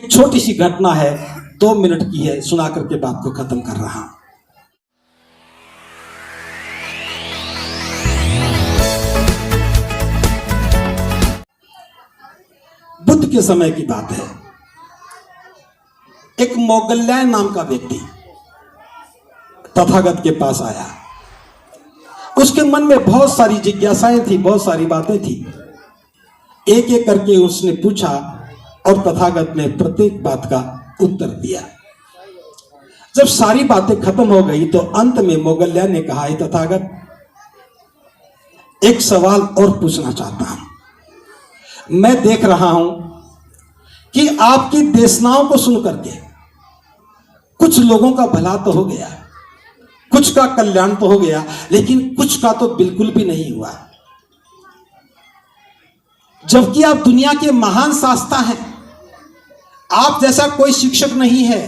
छोटी सी घटना है, 2 मिनट की है, सुना करके बात को खत्म कर रहा हूं। बुद्ध के समय की बात है। एक मोगल्यान नाम का व्यक्ति तथागत के पास आया। उसके मन में बहुत सारी जिज्ञासाएं थी, बहुत सारी बातें थी। एक एक करके उसने पूछा और तथागत ने प्रत्येक बात का उत्तर दिया। जब सारी बातें खत्म हो गई तो अंत में मोगल्यान ने कहा, तथागत, एक सवाल और पूछना चाहता हूं। मैं देख रहा हूं कि आपकी देशनाओं को सुन करके कुछ लोगों का भला तो हो गया, कुछ का कल्याण तो हो गया, लेकिन कुछ का तो बिल्कुल भी नहीं हुआ। जबकि आप दुनिया के महान शास्त्र हैं, आप जैसा कोई शिक्षक नहीं है,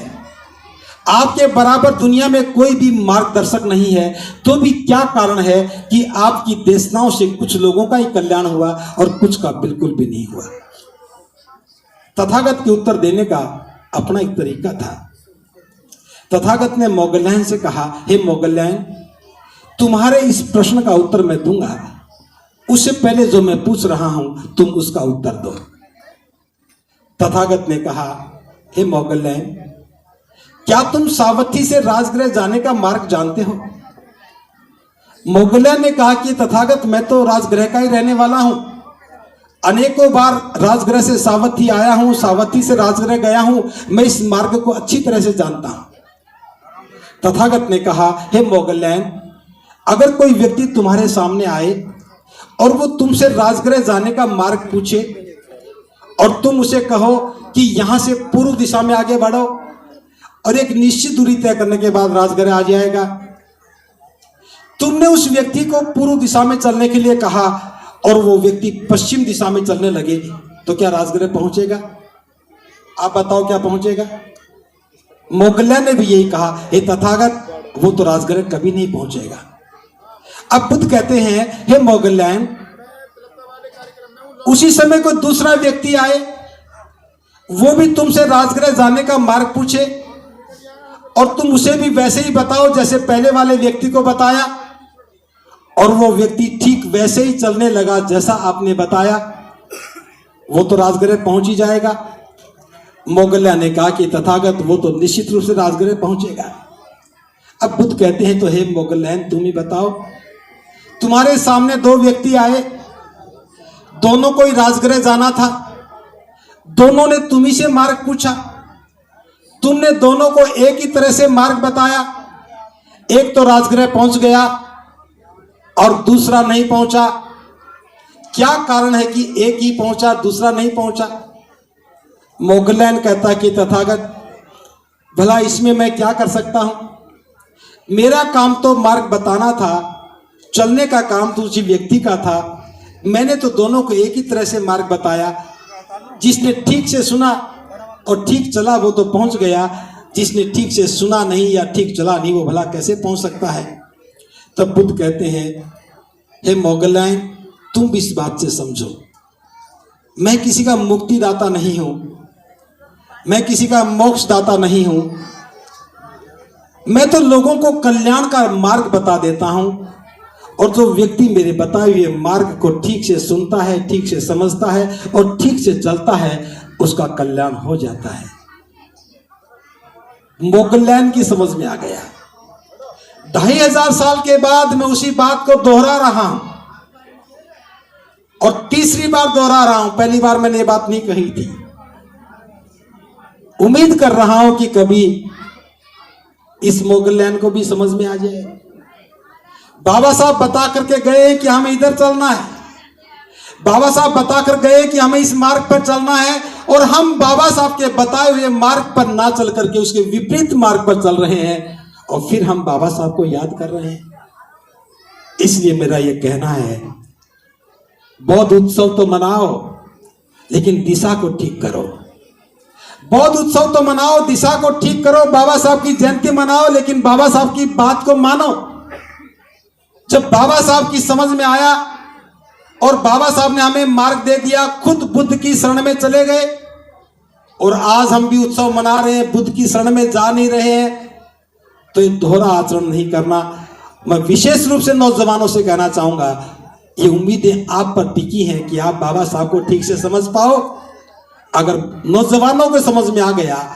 आपके बराबर दुनिया में कोई भी मार्गदर्शक नहीं है, तो भी क्या कारण है कि आपकी देशनाओं से कुछ लोगों का ही कल्याण हुआ और कुछ का बिल्कुल भी नहीं हुआ। तथागत के उत्तर देने का अपना एक तरीका था। तथागत ने मोगल्यान से कहा, हे मोगल्यान, तुम्हारे इस प्रश्न का उत्तर मैं दूंगा, उससे पहले जो मैं पूछ रहा हूं तुम उसका उत्तर दो। तथागत ने कहा, हे मोगल्यान, क्या तुम सावथी से राजगृह जाने का मार्ग जानते हो? मोगल्यान ने कहा कि तथागत, मैं तो राजगृह का ही रहने वाला हूं, अनेकों बार राजगृह से सावथी आया हूं, सावथी से राजगृह गया हूं, मैं इस मार्ग को अच्छी तरह से जानता हूं। तथागत ने कहा, हे मोगल्यान, अगर कोई व्यक्ति तुम्हारे सामने आए और वो तुमसे राजगृह जाने का मार्ग पूछे और तुम उसे कहो कि यहां से पूर्व दिशा में आगे बढ़ो और एक निश्चित दूरी तय करने के बाद राजगृह आ जाएगा, तुमने उस व्यक्ति को पूर्व दिशा में चलने के लिए कहा और वो व्यक्ति पश्चिम दिशा में चलने लगे, तो क्या राजगृह पहुंचेगा? आप बताओ, क्या पहुंचेगा? मोगल्यान ने भी यही कहा, हे तथागत, वो तो राजगृह कभी नहीं पहुंचेगा। अब बुद्ध कहते हैं, हे मोगल्यान, उसी समय कोई दूसरा व्यक्ति आए, वो भी तुमसे राजगृह जाने का मार्ग पूछे और तुम उसे भी वैसे ही बताओ जैसे पहले वाले व्यक्ति को बताया, और वो व्यक्ति ठीक वैसे ही चलने लगा जैसा आपने बताया, वो तो राजगृह पहुंच ही जाएगा। मोगल्यान ने कहा कि तथागत, वो तो निश्चित रूप से राजगृह पहुंचेगा। अब बुद्ध कहते हैं, तो हे मोगल्यान, तुम ही बताओ, तुम्हारे सामने 2 व्यक्ति आए, दोनों को ही राजगृह जाना था, दोनों ने तुम्ही से मार्ग पूछा, तुमने दोनों को एक ही तरह से मार्ग बताया, एक तो राजगृह पहुंच गया और दूसरा नहीं पहुंचा। क्या कारण है कि एक ही पहुंचा, दूसरा नहीं पहुंचा? मोगल्यान कहता कि तथागत, भला इसमें मैं क्या कर सकता हूं? मेरा काम तो मार्ग बताना था, चलने का काम तो उसी व्यक्ति का था। मैंने तो दोनों को एक ही तरह से मार्ग बताया। जिसने ठीक से सुना और ठीक चला वो तो पहुंच गया, जिसने ठीक से सुना नहीं या ठीक चला नहीं वो भला कैसे पहुंच सकता है? तब बुद्ध कहते हैं, हे मोगल्यान, तुम भी इस बात से समझो, मैं किसी का मुक्तिदाता नहीं हूं, मैं किसी का मोक्षदाता नहीं हूं, मैं तो लोगों को कल्याण का मार्ग बता देता हूं, और जो व्यक्ति मेरे बताए हुए मार्ग को ठीक से सुनता है, ठीक से समझता है और ठीक से चलता है, उसका कल्याण हो जाता है। मोगल्यान की समझ में आ गया। 2500 साल के बाद मैं उसी बात को दोहरा रहा हूं और तीसरी बार दोहरा रहा हूं। पहली बार मैंने ये बात नहीं कही थी। उम्मीद कर रहा हूं कि कभी इस मोगल्यान को भी समझ में आ जाए। बाबा साहब बता करके गए कि हमें इधर चलना है, बाबा साहब बता कर गए कि हमें इस मार्ग पर चलना है, और हम बाबा साहब के बताए हुए मार्ग पर ना चल करके उसके विपरीत मार्ग पर चल रहे हैं, और फिर हम बाबा साहब को याद कर रहे हैं। इसलिए मेरा यह कहना है, बौद्ध उत्सव तो मनाओ लेकिन दिशा को ठीक करो। बौद्ध उत्सव तो मनाओ, दिशा को ठीक करो। बाबा साहब की जयंती मनाओ लेकिन बाबा साहब की बात को मानो। जब बाबा साहब की समझ में आया और बाबा साहब ने हमें मार्ग दे दिया, खुद बुद्ध की शरण में चले गए, और आज हम भी उत्सव मना रहे हैं, बुद्ध की शरण में जा नहीं रहे हैं, तो ये दोहरा आचरण नहीं करना। मैं विशेष रूप से नौजवानों से कहना चाहूंगा, ये उम्मीदें आप पर टिकी हैं कि आप बाबा साहब को ठीक से समझ पाओ। अगर नौजवानों को समझ में आ गया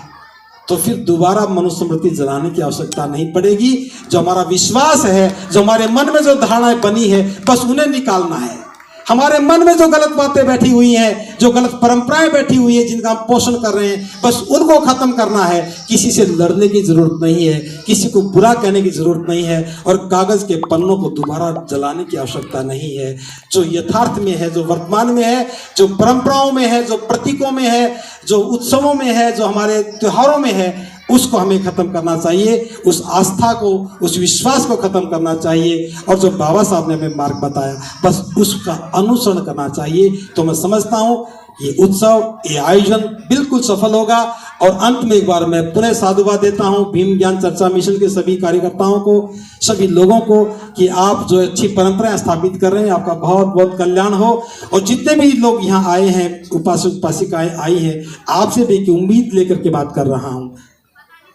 तो फिर दोबारा मनुस्मृति जलाने की आवश्यकता नहीं पड़ेगी। जो हमारा विश्वास है, जो हमारे मन में जो धारणाएं बनी है, बस उन्हें निकालना है। हमारे मन में जो गलत बातें बैठी हुई हैं, जो गलत परंपराएं बैठी हुई हैं, जिनका हम पोषण कर रहे हैं, बस उनको खत्म करना है। किसी से लड़ने की जरूरत नहीं है, किसी को बुरा कहने की जरूरत नहीं है, और कागज के पन्नों को दोबारा जलाने की आवश्यकता नहीं है। जो यथार्थ में है, जो वर्तमान में है, जो परंपराओं में है, जो प्रतीकों में है, जो उत्सवों में है, जो हमारे त्योहारों में है, उसको हमें खत्म करना चाहिए। उस आस्था को, उस विश्वास को खत्म करना चाहिए, और जो बाबा साहब ने हमें मार्ग बताया, बस उसका अनुसरण करना चाहिए। तो मैं समझता हूं ये उत्सव, ये आयोजन बिल्कुल सफल होगा। और अंत में एक बार मैं पुनः साधुवाद देता हूं भीम ज्ञान चर्चा मिशन के सभी कार्यकर्ताओं को, सभी लोगों को, कि आप जो अच्छी परंपराएं स्थापित कर रहे हैं, आपका बहुत बहुत कल्याण हो। और जितने भी लोग यहाँ आए हैं, उपासक उपासिकाएं आई हैं, आपसे भी एक उम्मीद लेकर के बात कर रहा हूं,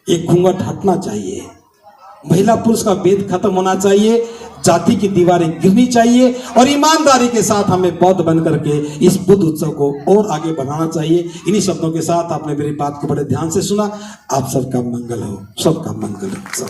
एक घूंघट हटना चाहिए, महिला पुरुष का भेद खत्म होना चाहिए, जाति की दीवारें गिरनी चाहिए, और ईमानदारी के साथ हमें बौद्ध बन करके इस बुद्ध उत्सव को और आगे बढ़ाना चाहिए। इन्हीं शब्दों के साथ आपने मेरी बात को बड़े ध्यान से सुना। आप सबका मंगल हो, सबका मंगल हो, सब।